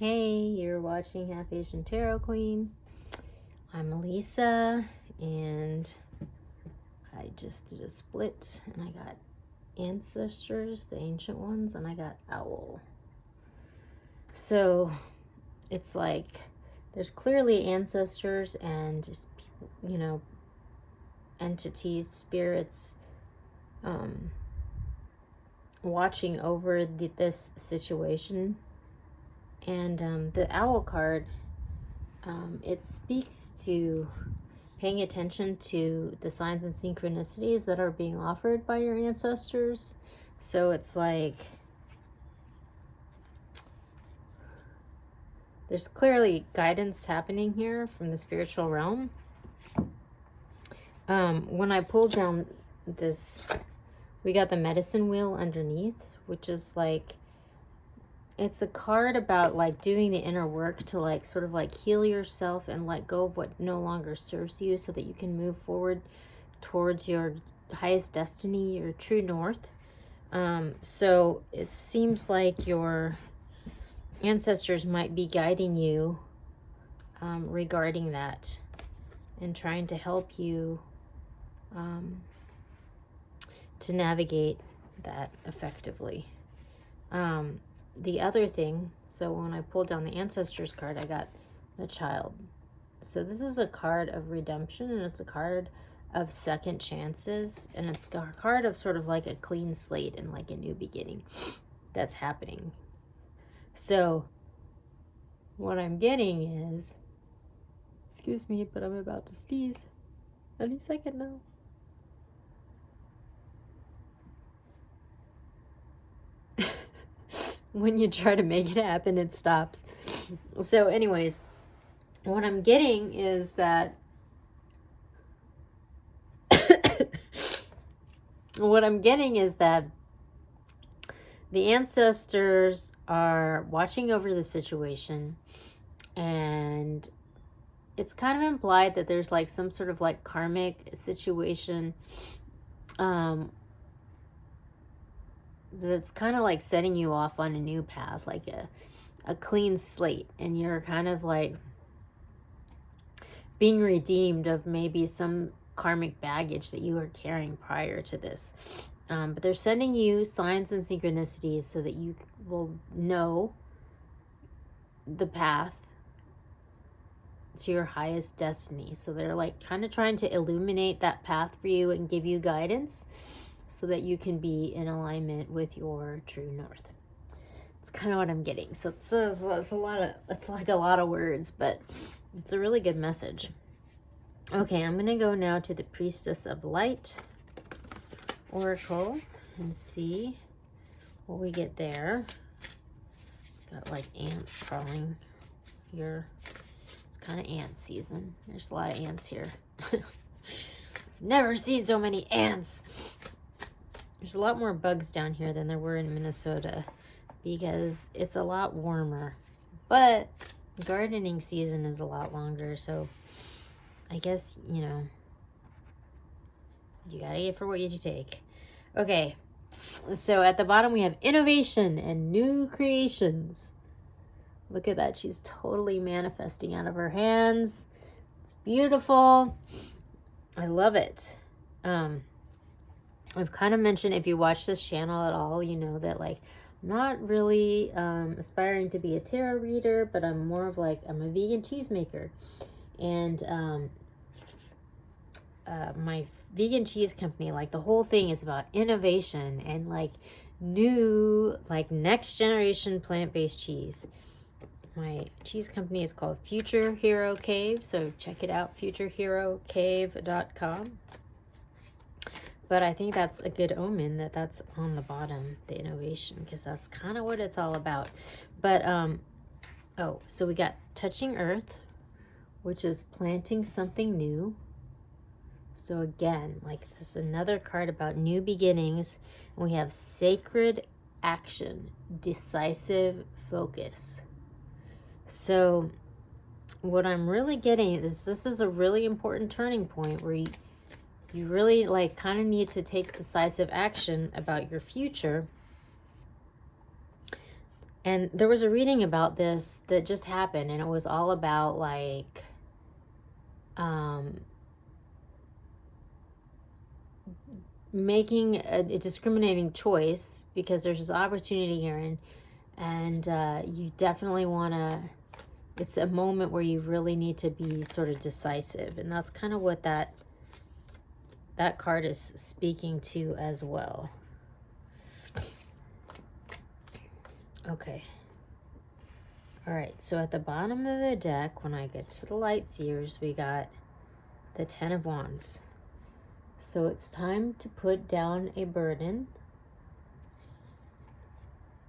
Hey, you're watching Half Asian Tarot Queen. I'm Elisa, and I just did a split, and I got Ancestors, the Ancient Ones, and I got Owl. So it's like there's clearly ancestors and just people, entities, spirits, watching over this situation. And the Owl card, it speaks to paying attention to the signs and synchronicities that are being offered by your ancestors. So it's like there's clearly guidance happening here from the spiritual realm. When I pulled down this, we got the medicine wheel underneath, which is like, it's a card about like doing the inner work to like sort of like heal yourself and let go of what no longer serves you so that you can move forward towards your highest destiny, your true north. So it seems like your ancestors might be guiding you regarding that and trying to help you to navigate that effectively. The other thing, so when I pulled down the ancestors card, I got the child. So this is a card of redemption, and it's a card of second chances, and it's a card of sort of like a clean slate and like a new beginning that's happening. So what I'm getting is, excuse me, but I'm about to sneeze any second now. When you try to make it happen, it stops. So anyways, what I'm getting is that the ancestors are watching over the situation, and it's kind of implied that there's like some sort of like karmic situation that's kind of like setting you off on a new path, like a clean slate, and you're kind of like being redeemed of maybe some karmic baggage that you were carrying prior to this. But they're sending you signs and synchronicities so that you will know the path to your highest destiny. So they're like kind of trying to illuminate that path for you and give you guidance so that you can be in alignment with your true north. It's kind of what I'm getting. So it's like a lot of words, but it's a really good message. Okay, I'm going to go now to the Priestess of Light Oracle and see what we get there. Got like ants crawling here. It's kind of ant season. There's a lot of ants here. Never seen so many ants. There's a lot more bugs down here than there were in Minnesota because it's a lot warmer. But gardening season is a lot longer, so I guess, you gotta get for what you take. Okay, so at the bottom we have innovation and new creations. Look at that. She's totally manifesting out of her hands. It's beautiful. I love it. I've kind of mentioned, if you watch this channel at all, you know that like I'm not really aspiring to be a tarot reader, but I'm more of like, I'm a vegan cheesemaker. And my vegan cheese company, like the whole thing is about innovation and like new, like next generation plant-based cheese. My cheese company is called Future Hero Cave, so check it out, futureherocave.com. But I think that's a good omen that that's on the bottom, the innovation, because that's kind of what it's all about. But so we got touching earth, which is planting something new. So again, like this is another card about new beginnings. And we have sacred action, decisive focus. So what I'm really getting is this is a really important turning point where you really like kind of need to take decisive action about your future. And there was a reading about this that just happened, and it was all about like making a discriminating choice, because there's this opportunity here, and you definitely want to, it's a moment where you really need to be sort of decisive, and that's kind of what that card is speaking to as well. Okay. All right, so at the bottom of the deck, when I get to the light seers, we got the 10 of Wands. So it's time to put down a burden.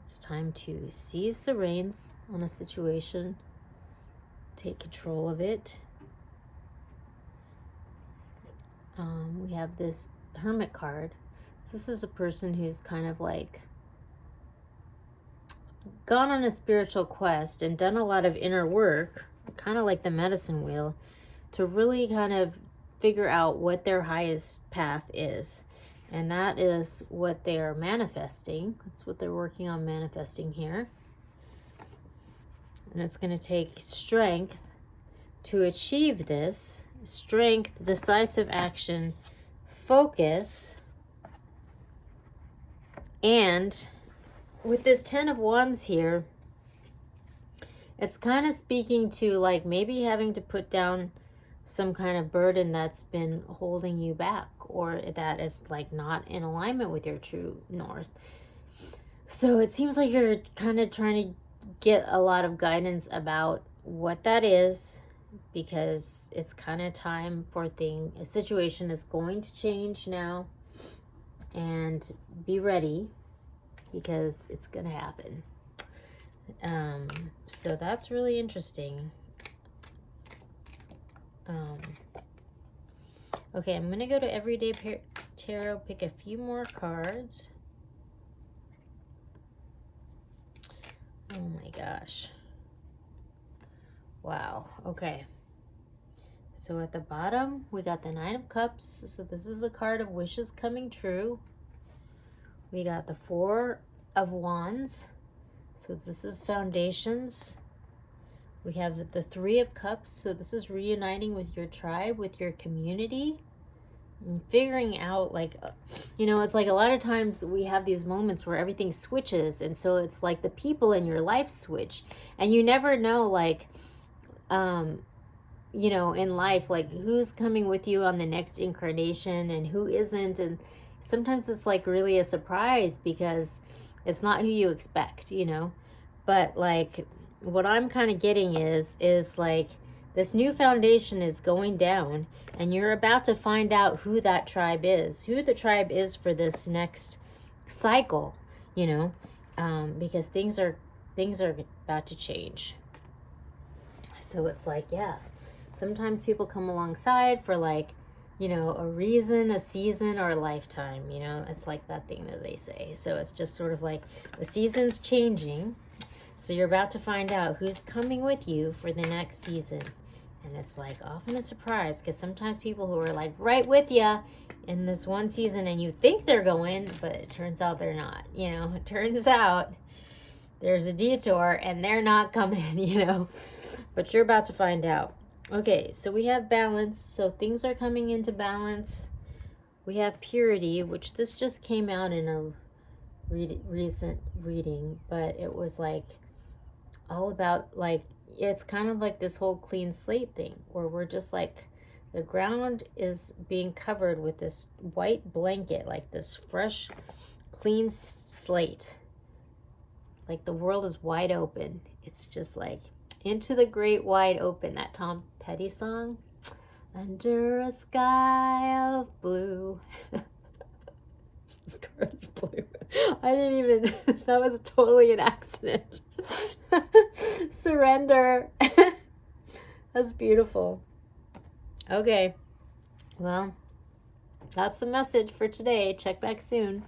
It's time to seize the reins on a situation, take control of it. We have this Hermit card. So this is a person who's kind of like gone on a spiritual quest and done a lot of inner work, kind of like the medicine wheel, to really kind of figure out what their highest path is. And that is what they are manifesting. That's what they're working on manifesting here. And it's going to take strength to achieve this. Strength, decisive action, focus. And with this 10 of Wands here, it's kind of speaking to like maybe having to put down some kind of burden that's been holding you back, or that is like not in alignment with your true north. So it seems like you're kind of trying to get a lot of guidance about what that is, because it's kind of time for a situation is going to change now, and be ready because it's gonna happen. So that's really interesting. Okay, I'm gonna go to Everyday Tarot, pick a few more cards. Oh my gosh. Wow. Okay. So at the bottom, we got the Nine of Cups. So this is a card of wishes coming true. We got the Four of Wands. So this is foundations. We have the Three of Cups. So this is reuniting with your tribe, with your community, and figuring out, like, you know, it's like a lot of times we have these moments where everything switches. And so it's like the people in your life switch. And you never know, like, you know, in life, like who's coming with you on the next incarnation and who isn't. And sometimes it's like really a surprise because it's not who you expect, you know. But like what I'm kind of getting is like this new foundation is going down, and you're about to find out who that tribe is, who the tribe is for this next cycle, you know, because things are about to change. So it's like, yeah, sometimes people come alongside for like, you know, a reason, a season, or a lifetime, you know. It's like that thing that they say. So it's just sort of like the season's changing. So you're about to find out who's coming with you for the next season. And it's like often a surprise, because sometimes people who are like right with you in this one season and you think they're going, but it turns out they're not. You know, it turns out there's a detour and they're not coming, you know. But you're about to find out. Okay, so we have balance. So things are coming into balance. We have purity, which this just came out in a recent reading, but it was like all about like, it's kind of like this whole clean slate thing where we're just like, the ground is being covered with this white blanket, like this fresh, clean slate. Like the world is wide open. It's just like into the great wide open, that Tom Petty song. Under a sky of blue. This card's blue. I didn't even, that was totally an accident. Surrender. That's beautiful. Okay. Well, that's the message for today. Check back soon.